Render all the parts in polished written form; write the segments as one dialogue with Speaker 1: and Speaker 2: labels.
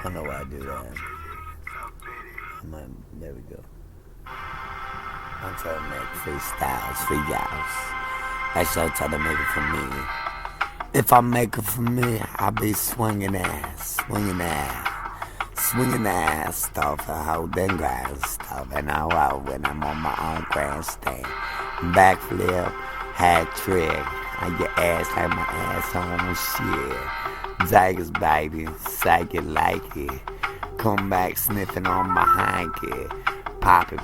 Speaker 1: I know why I do that. There we go. I'm trying to make freestyles for y'all. That's y'all trying to make it for me. If I make it for me, I'll be swinging ass stuff, a whole then grand stuff, and I out when I'm on my own grandstand. Backflip, hat trick, on your ass like my ass on shit. Tigers, baby, psych it like it. Come back sniffing on my hanky. Poppin',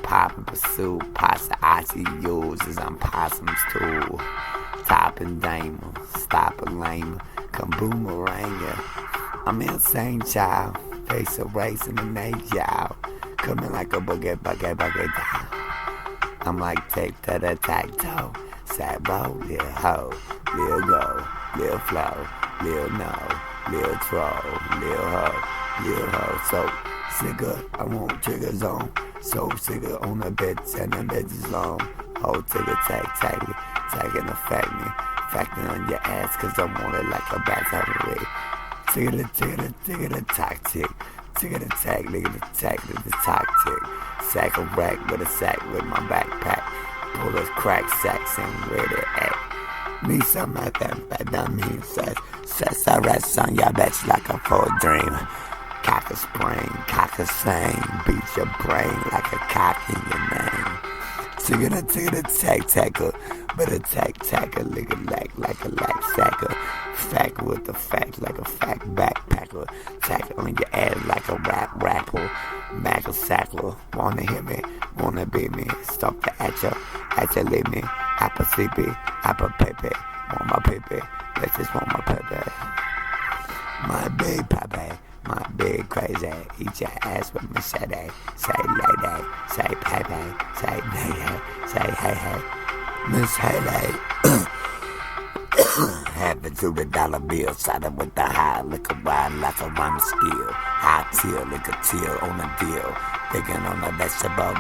Speaker 1: pursue, pasta, I see yours as I'm possums too. Toppin' damer, stop a lamer, come boomerang. I'm insane, child. Face a race in the night, y'all. Coming like a bucket down. I'm like tape to the tac-toe. Sad roll, lil' hoe, lil' go, lil' flow, lil' no, lil' troll, lil' hoe, so sicker, I want triggers on. So sicker on the bitch and the bitch is long. Whole tigger tagging affect me. Facting on your ass cause I want it like a bat away. Tigger the tactic. Tigger the tag, nigga the tactic. Sack a rack with a sack with my backpack. Pull those crack sacks and ready to act. Me some like that means says I rest on your bitch like a full dream. Cock a spring, cock a sing, beat your brain like a cock in your name. Tigger the tacker, but a tacker, lick a lack like a lack sacker. Fact with the fact like a fact backpacker. Tack on your ass like a rapper. Mac a sackler, wanna hear me, wanna be me. Stop the at ya leave me. Apple sleepy, apple pepe, want my pepe, let's just want my pepe. My big pepe. My big crazy, eat your ass with machete. Say lady, say pepe, say nigga, say hey, Miss Haley. Happen to the dollar bill, siding with the high, liquor wine like a rhyme skill. High teal, liquor teal on a deal. Digging on a vegetable,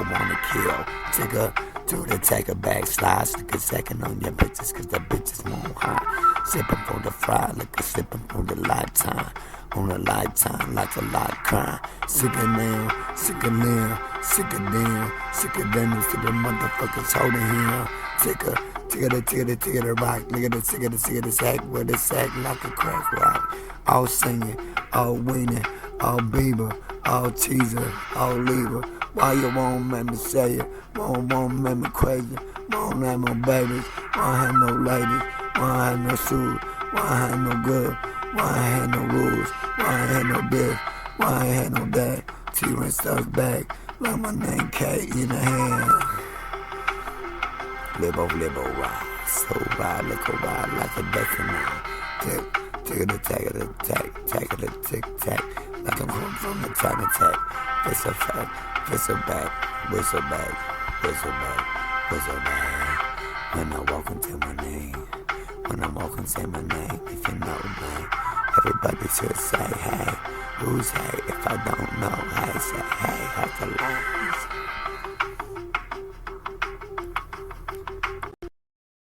Speaker 1: wanna kill. Tigger, to the take a back slide, stick a second on your bitches, cause the bitches won't hide. Sipping for the fry, liquor sipping for the lifetime. On a lifetime like a lot crime. Sick of them, sick of them, sick of them, sick of motherfuckers holding him. Ticker the rock, look at the sack with the sack like a crack rock. All singing, all winning, all Bieber, all teaser, all lever. Why you won't make me say it? Won't make me crazy? Won't have no babies? Won't have no ladies? Won't have no shoes? Won't have no good? Why I had no rules? Why I had no this? Why I had no that? T-Ren stuck back, like my name K in the hand. Libo, ride, so ride, like a decimite. Tick the tack, tic-tac, like I'm from the time attack. It's a fact, it's a back, whistle back. When I walk into my name. When I'm walking, say my name, if you know me. Everybody should say hey. Who's hey? If I don't know, hey, say hey. Have to lie.